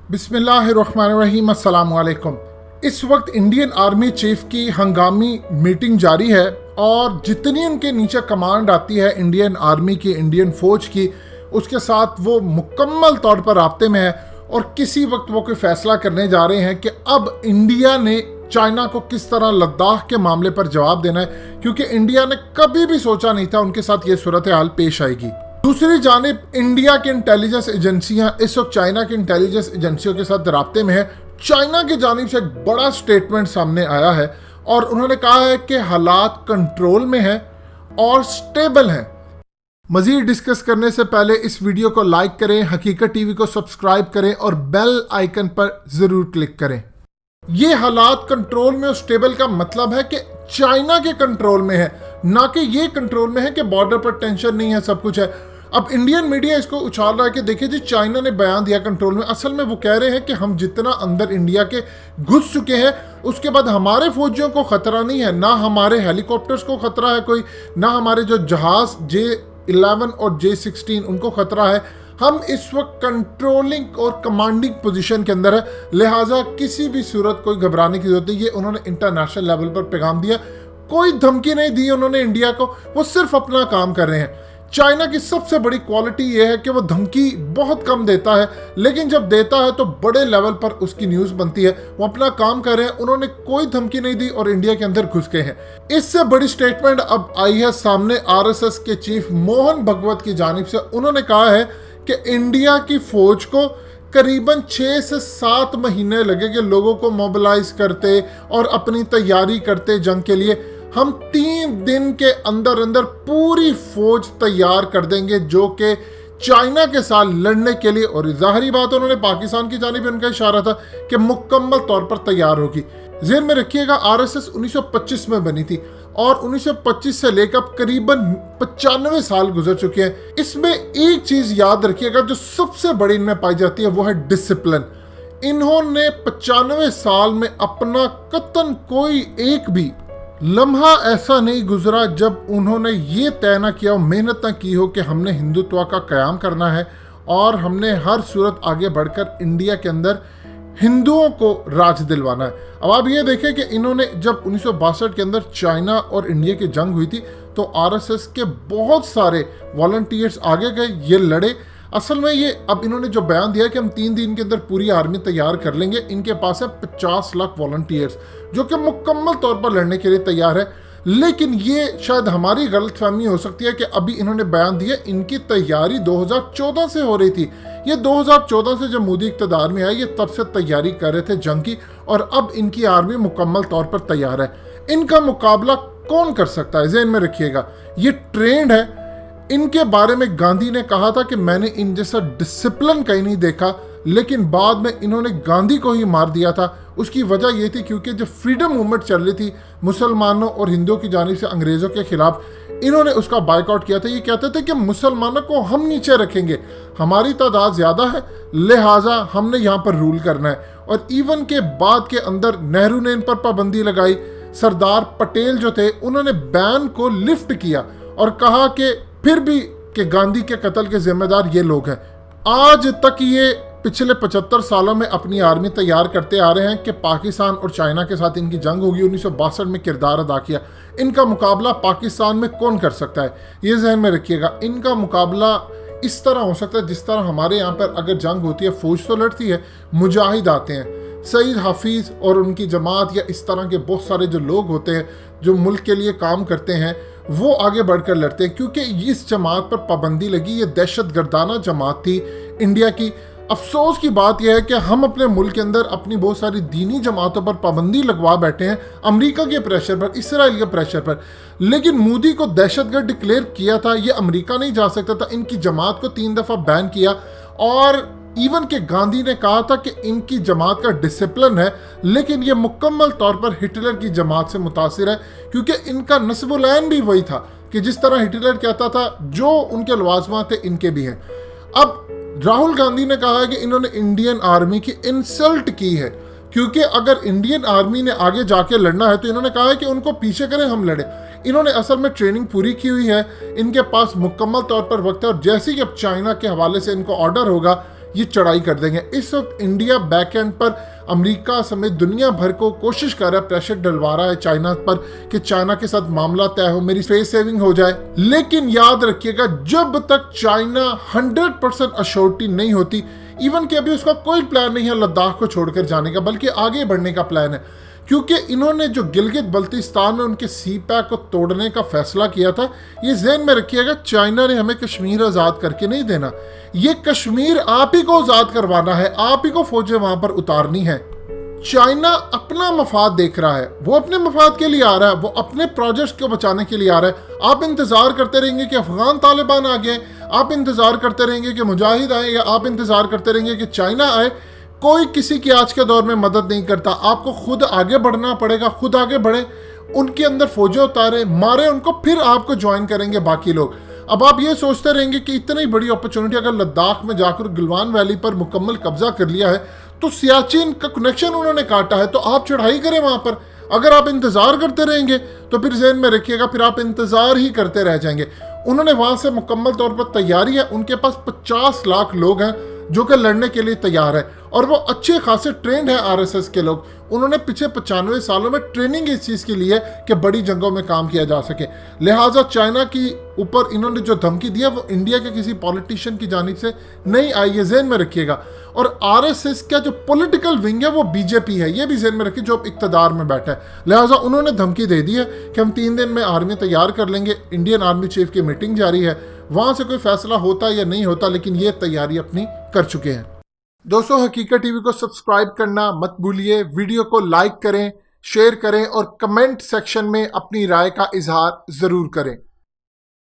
बिस्मिल्लाहिर्रहमानिर्रहीम, अस्सलाम वालेकुम। इस वक्त इंडियन आर्मी चीफ की हंगामी मीटिंग जारी है और जितनी उनके नीचे कमांड आती है इंडियन आर्मी की, इंडियन फौज की, उसके साथ वो मुकम्मल तौर पर राब्ते में है और किसी वक्त वो कोई फैसला करने जा रहे हैं कि अब इंडिया ने चाइना को किस तरह लद्दाख के मामले पर जवाब देना है, क्योंकि इंडिया ने कभी भी सोचा नहीं था उनके साथ ये सूरत हाल पेश आएगी। दूसरी जानिब इंडिया की इंटेलिजेंस एजेंसियां इस वक्त चाइना की इंटेलिजेंस एजेंसियों के साथ राब्ते में है। चाइना की जानिब से एक बड़ा स्टेटमेंट सामने आया है और उन्होंने कहा है कि हालात कंट्रोल में है और स्टेबल हैं। मजीद डिस्कस करने से पहले इस वीडियो को लाइक करें, हकीकत टीवी को सब्सक्राइब करें और बेल आइकन पर जरूर क्लिक करें। ये हालात कंट्रोल में और स्टेबल का मतलब है कि चाइना के कंट्रोल में है, ना कि ये कंट्रोल में है कि बॉर्डर पर टेंशन नहीं है, सब कुछ है। अब इंडियन मीडिया इसको उछाल रहा है कि देखिए जी, चाइना ने बयान दिया कंट्रोल में। असल में वो कह रहे हैं कि हम जितना अंदर इंडिया के घुस चुके हैं उसके बाद हमारे फौजियों को खतरा नहीं है, ना हमारे हेलीकॉप्टर्स को खतरा है कोई, ना हमारे जो जहाज J-11 और J-16 उनको खतरा है। हम इस वक्त कंट्रोलिंग और कमांडिंग पोजीशन के अंदर है, लिहाजा किसी भी सूरत कोई घबराने की जरूरत नहीं। ये उन्होंने इंटरनेशनल लेवल पर पैगाम दिया, कोई धमकी नहीं दी उन्होंने इंडिया को, वो सिर्फ अपना काम कर रहे हैं। चाइना की सबसे बड़ी क्वालिटी यह है कि वो धमकी बहुत कम देता है, लेकिन जब देता है तो बड़े लेवल पर उसकी न्यूज़ बनती है। वो अपना काम कर रहे हैं, उन्होंने कोई धमकी नहीं दी और इंडिया के अंदर घुस गए हैं। इससे बड़ी स्टेटमेंट अब आई है सामने आरएसएस के चीफ मोहन भगवत की जानिब से। उन्होंने कहा है कि इंडिया की फौज को करीबन 6 से 7 महीने लगेंगे लोगों को मोबिलाइज करते और अपनी तैयारी करते जंग के लिए। हम 3 दिन के अंदर अंदर पूरी फौज तैयार कर देंगे जो कि चाइना के साथ लड़ने के लिए, और जाहिर बात उन्होंने पाकिस्तान की जानिब उनका इशारा था कि मुकम्मल तौर पर तैयार होगी। ज़हन में रखिएगा, आरएसएस 1925 में बनी थी और 1925 से लेकर करीबन 95 साल गुजर चुके हैं। इसमें एक चीज़ याद रखिएगा जो सबसे बड़ी इनमें पाई जाती है, वो है डिसिप्लिन। इन्होंने 95 साल में अपना कतन कोई एक भी लम्हा ऐसा नहीं गुजरा जब उन्होंने ये तय ना किया, मेहनत ना की हो कि हमने हिंदुत्व का क़याम करना है और हमने हर सूरत आगे बढ़कर इंडिया के अंदर हिंदुओं को राज दिलवाना है। अब आप ये देखें कि इन्होंने जब 1962 के अंदर चाइना और इंडिया की जंग हुई थी तो आरएसएस के बहुत सारे वॉलंटियर्स आगे गए, ये लड़े। असल में ये अब इन्होंने जो बयान दिया कि हम 3 दिन के अंदर पूरी आर्मी तैयार कर लेंगे, इनके पास है 50 लाख वॉलंटियर्स जो कि मुकम्मल तौर पर लड़ने के लिए तैयार है। लेकिन ये शायद हमारी गलतफहमी हो सकती है कि अभी इन्होंने बयान दिया, इनकी तैयारी 2014 से हो रही थी। ये 2014 से जब मोदी इक़्तिदार में आए ये तब से तैयारी कर रहे थे जंग की, और अब इनकी आर्मी मुकम्मल तौर पर तैयार है। इनका मुकाबला कौन कर सकता है, ज़हन में रखिएगा, ये ट्रेंड है। इनके बारे में गांधी ने कहा था कि मैंने इन जैसा डिसिप्लिन कहीं नहीं देखा, लेकिन बाद में इन्होंने गांधी को ही मार दिया था। उसकी वजह ये थी क्योंकि जब फ्रीडम मूवमेंट चल रही थी मुसलमानों और हिंदुओं की जानिब से अंग्रेज़ों के खिलाफ, इन्होंने उसका बाइकआउट किया था। ये कहते थे कि मुसलमानों को हम नीचे रखेंगे, हमारी तादाद ज़्यादा है, लिहाजा हमने यहाँ पर रूल करना है। और इवन के बाद के अंदर नेहरू ने इन पर पाबंदी लगाई। सरदार पटेल जो थे उन्होंने बैन को लिफ्ट किया और कहा कि फिर भी कि गांधी के कत्ल के जिम्मेदार ये लोग हैं। आज तक ये पिछले 75 सालों में अपनी आर्मी तैयार करते आ रहे हैं कि पाकिस्तान और चाइना के साथ इनकी जंग होगी। 1962 में किरदार अदा किया। इनका मुकाबला पाकिस्तान में कौन कर सकता है, ये ज़हन में रखिएगा। इनका मुकाबला इस तरह हो सकता है जिस तरह हमारे यहाँ पर अगर जंग होती है, फौज तो लड़ती है, मुजाहिद आते हैं, सईद हाफिज़ और उनकी जमात या इस तरह के बहुत सारे जो लोग होते हैं जो मुल्क के लिए काम करते हैं, वो आगे बढ़कर लड़ते हैं। क्योंकि इस जमात पर पाबंदी लगी, ये दहशत गर्दाना जमात थी इंडिया की। अफसोस की बात यह है कि हम अपने मुल्क के अंदर अपनी बहुत सारी दीनी जमातों पर पाबंदी लगवा बैठे हैं, अमेरिका के प्रेशर पर, इसराइल के प्रेशर पर। लेकिन मोदी को दहशतगर्द डिक्लेयर किया था, ये अमेरिका नहीं जा सकता था। इनकी जमात को 3 दफ़ा बैन किया और इवन के गांधी ने कहा था कि इनकी जमात का डिसिप्लिन है, लेकिन ये मुकम्मल तौर पर हिटलर की जमात से मुतासिर है, क्योंकि इनका नस्बुल-ऐन भी वही था कि जिस तरह हिटलर कहता था जो उनके लवाजमात थे इनके भी हैं। अब राहुल गांधी ने कहा है कि इन्होंने इंडियन आर्मी की इंसल्ट की है, क्योंकि अगर इंडियन आर्मी ने आगे जाके लड़ना है तो इन्होंने कहा है कि उनको पीछे करें, हम लड़े। इन्होंने असल में ट्रेनिंग पूरी की हुई है, इनके पास मुकम्मल तौर पर वक्त है, और जैसे ही अब चाइना के हवाले से इनको ऑर्डर होगा ये चढ़ाई कर देंगे। इस वक्त इंडिया बैक एंड पर अमेरिका समेत दुनिया भर को कोशिश कर रहा है, प्रेशर डलवा रहा है चाइना पर कि चाइना के साथ मामला तय हो, मेरी फेस सेविंग हो जाए। लेकिन याद रखिएगा, जब तक चाइना 100% अश्योरिटी नहीं होती, इवन कि अभी उसका कोई प्लान नहीं है लद्दाख को छोड़कर जाने का, बल्कि आगे बढ़ने का प्लान है, क्योंकि इन्होंने जो गिलगित बल्तिस्तान में उनके सी पैक को तोड़ने का फैसला किया था, ये ज़हन में रखिएगा, चाइना ने हमें कश्मीर आज़ाद करके नहीं देना, ये कश्मीर आप ही को आज़ाद करवाना है, आप ही को फौजें वहां पर उतारनी है। चाइना अपना मफाद देख रहा है, वो अपने मफाद के लिए आ रहा है, वो अपने प्रोजेक्ट्स को बचाने के लिए आ रहा है। आप इंतजार करते रहेंगे कि अफगान तालिबान आ गए, आप इंतजार करते रहेंगे कि मुजाहिद आए, या आप इंतजार करते रहेंगे कि चाइना आए, कोई किसी की आज के दौर में मदद नहीं करता। आपको खुद आगे बढ़ना पड़ेगा, खुद आगे बढ़े, उनके अंदर फौजें उतारे, मारे उनको, फिर आपको ज्वाइन करेंगे बाकी लोग। अब आप ये सोचते रहेंगे कि इतनी बड़ी अपॉर्चुनिटी अगर लद्दाख में जाकर गलवान वैली पर मुकम्मल कब्जा कर लिया है, तो सियाचिन का कनेक्शन उन्होंने काटा है, तो आप चढ़ाई करें वहां पर। अगर आप इंतजार करते रहेंगे तो फिर ज़हन में रखिएगा, फिर आप इंतजार ही करते रह जाएंगे। उन्होंने वहां से मुकम्मल तौर पर तैयारी है, उनके पास 50 लाख लोग हैं जो कि लड़ने के लिए तैयार है, और वो अच्छे खासे ट्रेंड है आरएसएस के लोग। उन्होंने पिछले 95 सालों में ट्रेनिंग इस चीज़ के लिए कि बड़ी जंगों में काम किया जा सके। लिहाजा चाइना की ऊपर इन्होंने जो धमकी दिया वो इंडिया के किसी पॉलिटिशियन की जानिब से नहीं आई है, ज़हन में रखिएगा। और आरएसएस का जो पॉलिटिकल विंग है वो बीजेपी है, ये भी ज़हन में रखिए, जो अब इक़्तिदार में बैठा है। लिहाजा उन्होंने धमकी दे दी है कि हम 3 दिन में आर्मी तैयार कर लेंगे। इंडियन आर्मी चीफ की मीटिंग जारी है, वहाँ से कोई फैसला होता या नहीं होता, लेकिन ये तैयारी अपनी कर चुके हैं। दोस्तों, हकीकत टीवी को सब्सक्राइब करना मत भूलिए, वीडियो को लाइक करें, शेयर करें और कमेंट सेक्शन में अपनी राय का इजहार ज़रूर करें।